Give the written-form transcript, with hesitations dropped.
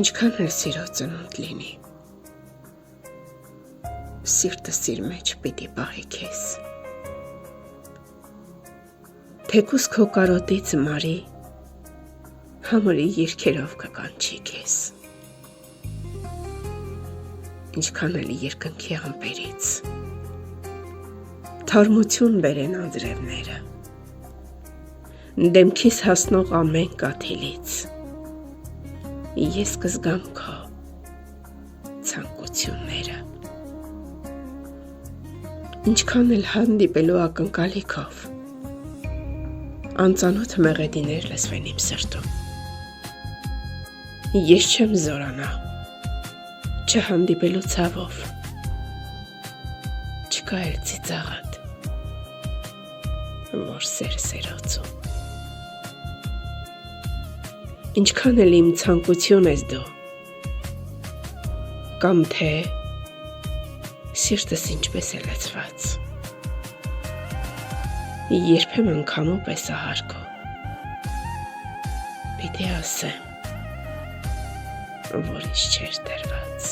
Ինչքան էլ սիրո ծնունդ լինի, սիրտս իր մեջ պիտի պահի քեզ, թեկուզ քո կարոտից մարի, համրի երգերով կկանչի քեզ, ինչքան էլ երկնքի ամպերից, թարմություն բերեն անձրևները, դեմքիս հասնող ամեն կաթիլից, ես կզգամ քո ցանկությունները, ինչքան էլ հանդիպելու ակնկալիքով, անծանոթ մեղեդիներ լսվեն իմ սրտում, ես չեմ զորանա, չհանդիպելու ցավով, չկա էլ ծիծաղատ, որ սերոցում, ինչքան էլ իմ ցանկություն ես դու, կամ թե սիրտս ինչպես է լցված, երբեմն քամու պես ահարկո, պիտի ասեմ, որ ինձ չէր տրված։